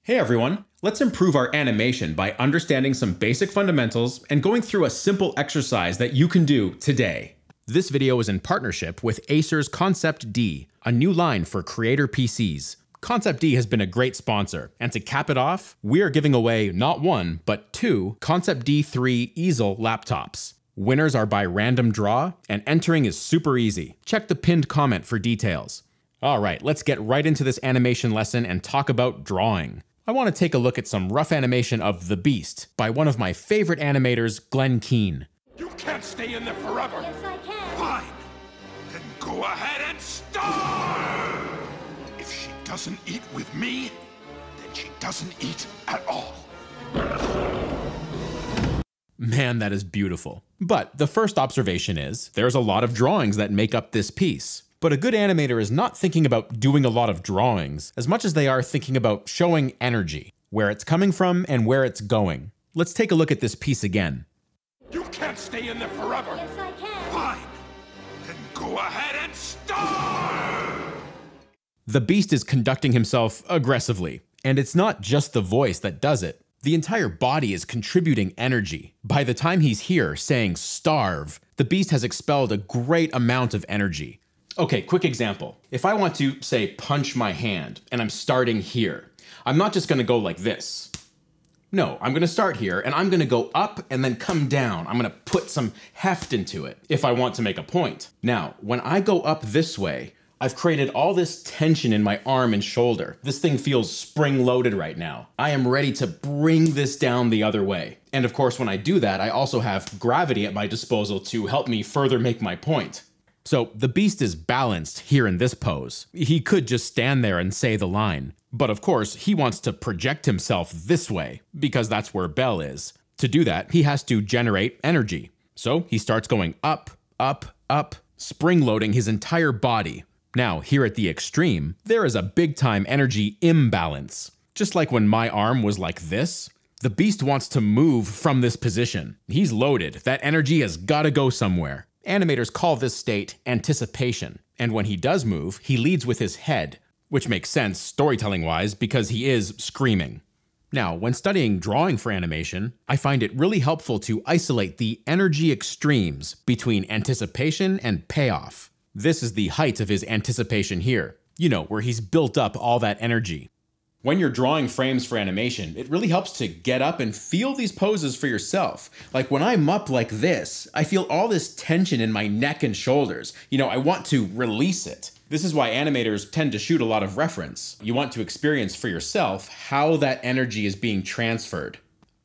Hey everyone, let's improve our animation by understanding some basic fundamentals and going through a simple exercise that you can do today. This video is in partnership with Acer's Concept D, a new line for creator PCs. Concept D has been a great sponsor, and to cap it off, we are giving away not one, but two Concept D3 easel laptops. Winners are by random draw, and entering is super easy. Check the pinned comment for details. Alright, let's get right into this animation lesson and talk about drawing. I want to take a look at some rough animation of The Beast by one of my favorite animators, Glenn Keane. You can't stay in there forever. Yes, I can. Fine. Then go ahead and starve. If she doesn't eat with me, then she doesn't eat at all. Man, that is beautiful. But the first observation is, there's a lot of drawings that make up this piece. But a good animator is not thinking about doing a lot of drawings, as much as they are thinking about showing energy, where it's coming from and where it's going. Let's take a look at this piece again. You can't stay in there forever. Yes, I can. Fine. Then go ahead and starve. The Beast is conducting himself aggressively, and it's not just the voice that does it. The entire body is contributing energy. By the time he's here saying starve, the Beast has expelled a great amount of energy. Okay, quick example. If I want to, say, punch my hand, and I'm starting here, I'm not just gonna go like this. No, I'm gonna start here, and I'm gonna go up and then come down. I'm gonna put some heft into it if I want to make a point. Now, when I go up this way, I've created all this tension in my arm and shoulder. This thing feels spring-loaded right now. I am ready to bring this down the other way. And of course, when I do that, I also have gravity at my disposal to help me further make my point. So the Beast is balanced here in this pose. He could just stand there and say the line. But of course, he wants to project himself this way, because that's where Belle is. To do that, he has to generate energy. So he starts going up, up, up, spring-loading his entire body. Now, here at the extreme, there is a big-time energy imbalance. Just like when my arm was like this, the Beast wants to move from this position. He's loaded. That energy has got to go somewhere. Animators call this state anticipation, and when he does move, he leads with his head, which makes sense storytelling-wise because he is screaming. Now, when studying drawing for animation, I find it really helpful to isolate the energy extremes between anticipation and payoff. This is the height of his anticipation here, you know, where he's built up all that energy. When you're drawing frames for animation, it really helps to get up and feel these poses for yourself. Like when I'm up like this, I feel all this tension in my neck and shoulders. You know, I want to release it. This is why animators tend to shoot a lot of reference. You want to experience for yourself how that energy is being transferred.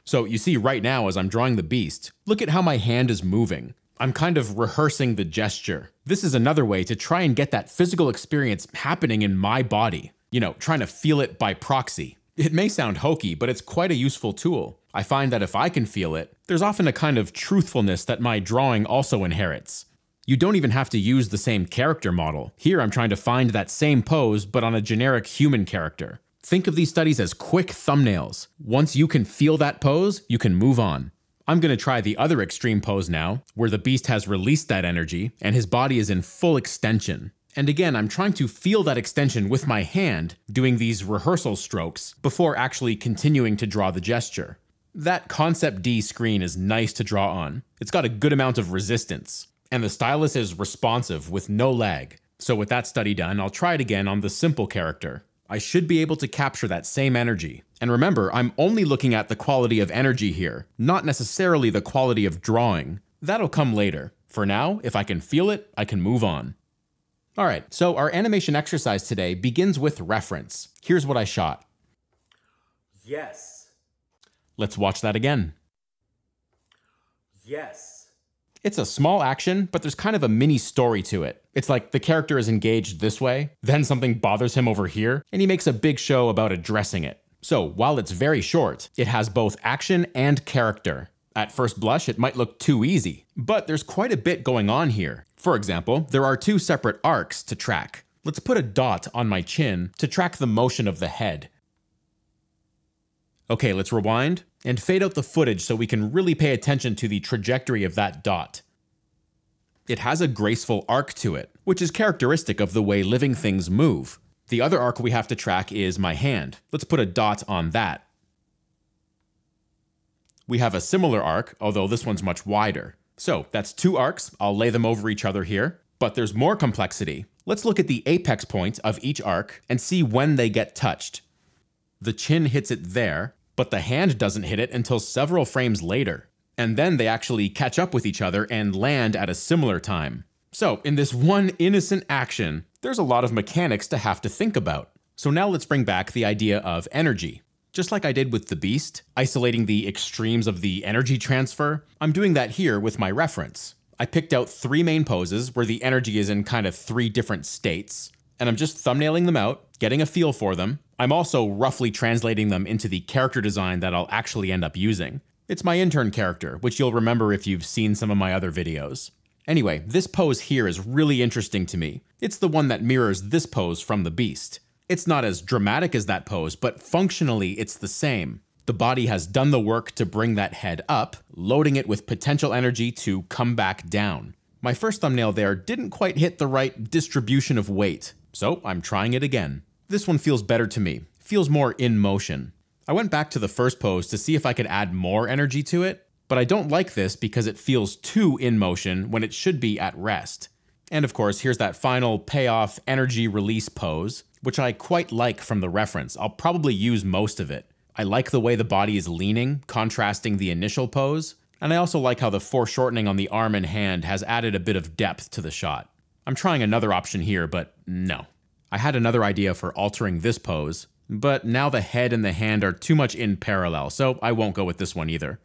So you see right now as I'm drawing the Beast, look at how my hand is moving. I'm kind of rehearsing the gesture. This is another way to try and get that physical experience happening in my body. You know, trying to feel it by proxy. It may sound hokey, but it's quite a useful tool. I find that if I can feel it, there's often a kind of truthfulness that my drawing also inherits. You don't even have to use the same character model. Here I'm trying to find that same pose, but on a generic human character. Think of these studies as quick thumbnails. Once you can feel that pose, you can move on. I'm going to try the other extreme pose now, where the Beast has released that energy, and his body is in full extension. And again, I'm trying to feel that extension with my hand, doing these rehearsal strokes, before actually continuing to draw the gesture. That Concept D screen is nice to draw on. It's got a good amount of resistance, and the stylus is responsive with no lag. So with that study done, I'll try it again on the simple character. I should be able to capture that same energy. And remember, I'm only looking at the quality of energy here, not necessarily the quality of drawing. That'll come later. For now, if I can feel it, I can move on. Alright, so our animation exercise today begins with reference. Here's what I shot. Yes. Let's watch that again. Yes. It's a small action, but there's kind of a mini story to it. It's like the character is engaged this way, then something bothers him over here, and he makes a big show about addressing it. So while it's very short, it has both action and character. At first blush, it might look too easy, but there's quite a bit going on here. For example, there are two separate arcs to track. Let's put a dot on my chin to track the motion of the head. Okay, let's rewind and fade out the footage so we can really pay attention to the trajectory of that dot. It has a graceful arc to it, which is characteristic of the way living things move. The other arc we have to track is my hand. Let's put a dot on that. We have a similar arc, although this one's much wider. So that's 2 arcs. I'll lay them over each other here. But there's more complexity. Let's look at the apex point of each arc and see when they get touched. The chin hits it there, but the hand doesn't hit it until several frames later. And then they actually catch up with each other and land at a similar time. So in this one innocent action, there's a lot of mechanics to have to think about. So now let's bring back the idea of energy. Just like I did with the beast, isolating the extremes of the energy transfer, I'm doing that here with my reference. I picked out 3 main poses where the energy is in kind of 3 different states, and I'm just thumbnailing them out, getting a feel for them. I'm also roughly translating them into the character design that I'll actually end up using. It's my intern character, which you'll remember if you've seen some of my other videos. Anyway, this pose here is really interesting to me. It's the one that mirrors this pose from the beast. It's not as dramatic as that pose, but functionally it's the same. The body has done the work to bring that head up, loading it with potential energy to come back down. My first thumbnail there didn't quite hit the right distribution of weight, so I'm trying it again. This one feels better to me, feels more in motion. I went back to the first pose to see if I could add more energy to it, but I don't like this because it feels too in motion when it should be at rest. And of course, here's that final payoff energy release pose, which I quite like from the reference. I'll probably use most of it. I like the way the body is leaning, contrasting the initial pose, and I also like how the foreshortening on the arm and hand has added a bit of depth to the shot. I'm trying another option here, but no. I had another idea for altering this pose, but now the head and the hand are too much in parallel, so I won't go with this one either.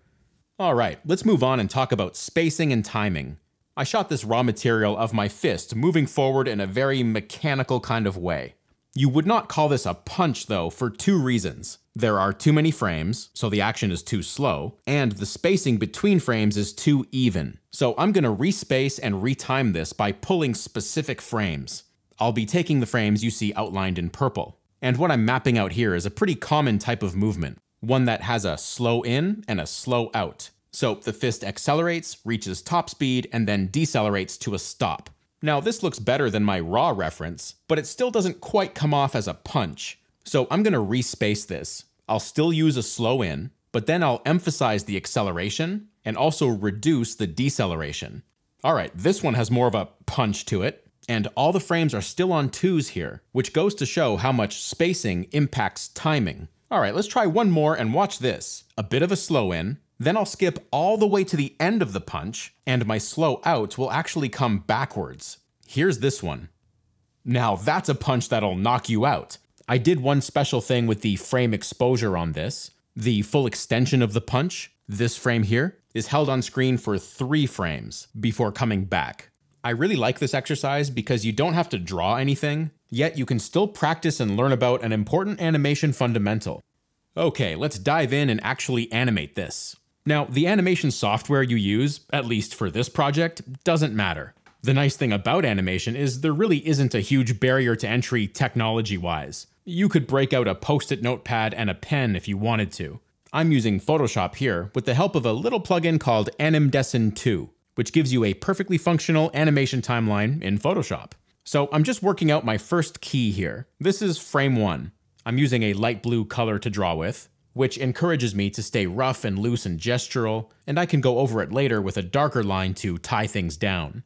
Alright, let's move on and talk about spacing and timing. I shot this raw material of my fist moving forward in a very mechanical kind of way. You would not call this a punch though, for 2 reasons. There are too many frames, so the action is too slow, and the spacing between frames is too even. So I'm gonna respace and retime this by pulling specific frames. I'll be taking the frames you see outlined in purple. And what I'm mapping out here is a pretty common type of movement, one that has a slow in and a slow out. So the fist accelerates, reaches top speed, and then decelerates to a stop. Now this looks better than my raw reference, but it still doesn't quite come off as a punch. So I'm gonna respace this. I'll still use a slow in, but then I'll emphasize the acceleration and also reduce the deceleration. Alright, this one has more of a punch to it, and all the frames are still on 2s here, which goes to show how much spacing impacts timing. Alright, let's try one more and watch this. A bit of a slow in, then I'll skip all the way to the end of the punch, and my slow out will actually come backwards. Here's this one. Now that's a punch that'll knock you out. I did one special thing with the frame exposure on this. The full extension of the punch, this frame here, is held on screen for 3 frames before coming back. I really like this exercise because you don't have to draw anything, yet you can still practice and learn about an important animation fundamental. Okay, let's dive in and actually animate this. Now, the animation software you use, at least for this project, doesn't matter. The nice thing about animation is there really isn't a huge barrier to entry technology-wise. You could break out a post-it notepad and a pen if you wanted to. I'm using Photoshop here with the help of a little plugin called Animating 2, which gives you a perfectly functional animation timeline in Photoshop. So I'm just working out my first key here. This is frame 1. I'm using a light blue color to draw with, which encourages me to stay rough and loose and gestural, and I can go over it later with a darker line to tie things down.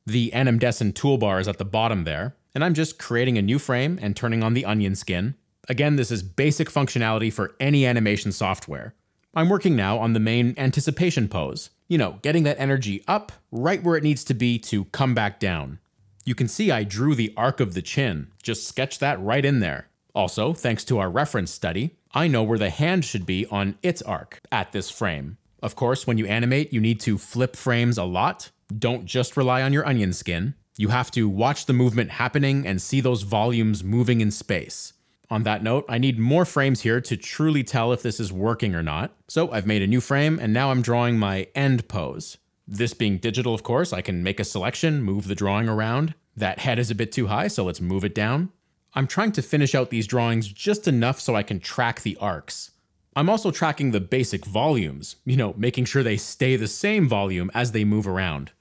The Animating toolbar is at the bottom there, and I'm just creating a new frame and turning on the onion skin. Again, this is basic functionality for any animation software. I'm working now on the main anticipation pose. You know, getting that energy up right where it needs to be to come back down. You can see I drew the arc of the chin, just sketched that right in there. Also, thanks to our reference study, I know where the hand should be on its arc at this frame. Of course, when you animate, you need to flip frames a lot. Don't just rely on your onion skin. You have to watch the movement happening and see those volumes moving in space. On that note, I need more frames here to truly tell if this is working or not. So I've made a new frame and now I'm drawing my end pose. This being digital, of course, I can make a selection, move the drawing around. That head is a bit too high, so let's move it down. I'm trying to finish out these drawings just enough so I can track the arcs. I'm also tracking the basic volumes, making sure they stay the same volume as they move around.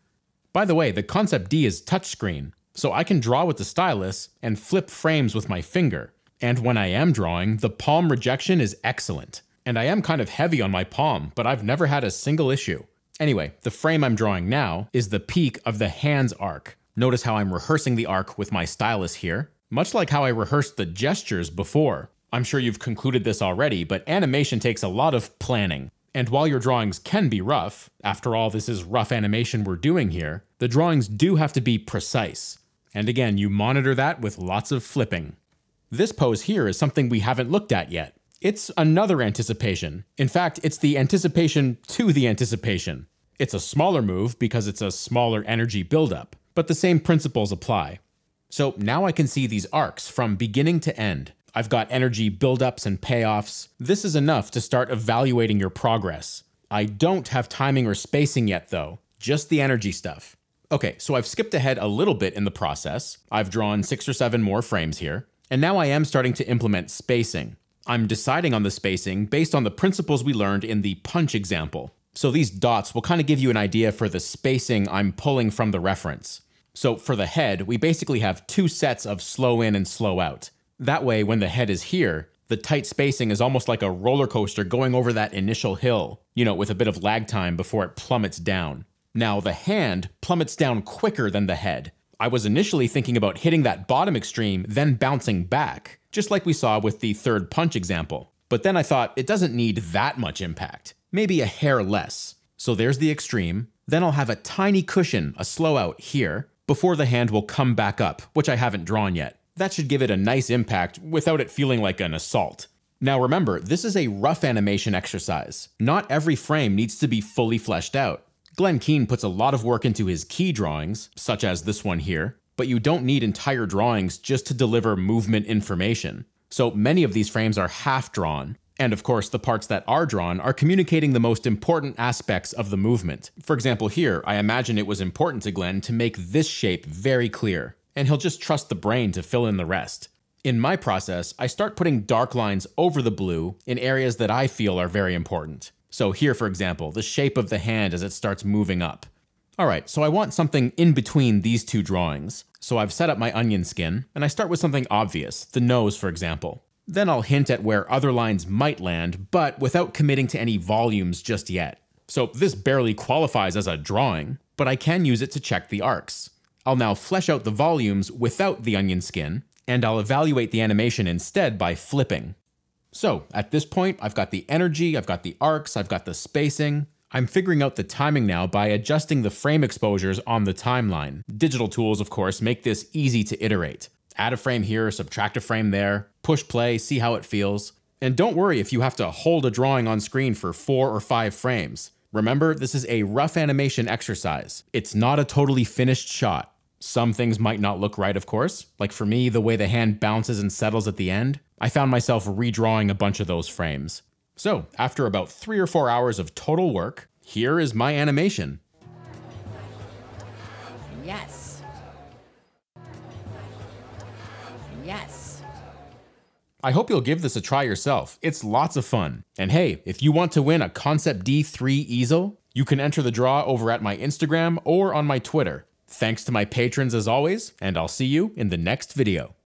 By the way, the Concept D is touchscreen. So I can draw with the stylus and flip frames with my finger. And when I am drawing, the palm rejection is excellent. And I am kind of heavy on my palm, but I've never had a single issue. Anyway, the frame I'm drawing now is the peak of the hand's arc. Notice how I'm rehearsing the arc with my stylus here, much like how I rehearsed the gestures before. I'm sure you've concluded this already, but animation takes a lot of planning. And while your drawings can be rough, after all, this is rough animation we're doing here, the drawings do have to be precise. And again, you monitor that with lots of flipping. This pose here is something we haven't looked at yet. It's another anticipation. In fact, it's the anticipation to the anticipation. It's a smaller move because it's a smaller energy buildup, but the same principles apply. So now I can see these arcs from beginning to end. I've got energy buildups and payoffs. This is enough to start evaluating your progress. I don't have timing or spacing yet though, just the energy stuff. Okay, so I've skipped ahead a little bit in the process. I've drawn 6 or 7 more frames here, and now I am starting to implement spacing. I'm deciding on the spacing based on the principles we learned in the punch example. So these dots will kind of give you an idea for the spacing I'm pulling from the reference. So for the head, we basically have 2 sets of slow in and slow out. That way, when the head is here, the tight spacing is almost like a roller coaster going over that initial hill, with a bit of lag time before it plummets down. Now, the hand plummets down quicker than the head. I was initially thinking about hitting that bottom extreme, then bouncing back, just like we saw with the third punch example. But then I thought it doesn't need that much impact, maybe a hair less. So there's the extreme. Then I'll have a tiny cushion, a slow out here, before the hand will come back up, which I haven't drawn yet. That should give it a nice impact without it feeling like an assault. Now remember, this is a rough animation exercise. Not every frame needs to be fully fleshed out. Glenn Keane puts a lot of work into his key drawings, such as this one here, but you don't need entire drawings just to deliver movement information. So many of these frames are half drawn, and of course the parts that are drawn are communicating the most important aspects of the movement. For example here, I imagine it was important to Glenn to make this shape very clear, and he'll just trust the brain to fill in the rest. In my process, I start putting dark lines over the blue in areas that I feel are very important. So here, for example, the shape of the hand as it starts moving up. Alright, so I want something in between these 2 drawings. So I've set up my onion skin, and I start with something obvious, the nose for example. Then I'll hint at where other lines might land, but without committing to any volumes just yet. So this barely qualifies as a drawing, but I can use it to check the arcs. I'll now flesh out the volumes without the onion skin, and I'll evaluate the animation instead by flipping. So at this point, I've got the energy, I've got the arcs, I've got the spacing. I'm figuring out the timing now by adjusting the frame exposures on the timeline. Digital tools, of course, make this easy to iterate. Add a frame here, subtract a frame there, push play, see how it feels. And don't worry if you have to hold a drawing on screen for 4 or 5 frames. Remember, this is a rough animation exercise. It's not a totally finished shot. Some things might not look right, of course. Like for me, the way the hand bounces and settles at the end. I found myself redrawing a bunch of those frames. So, after about 3 or 4 hours of total work, here is my animation. Yes. Yes. I hope you'll give this a try yourself. It's lots of fun. And hey, if you want to win a Concept D3 easel, you can enter the draw over at my Instagram or on my Twitter. Thanks to my patrons as always, and I'll see you in the next video.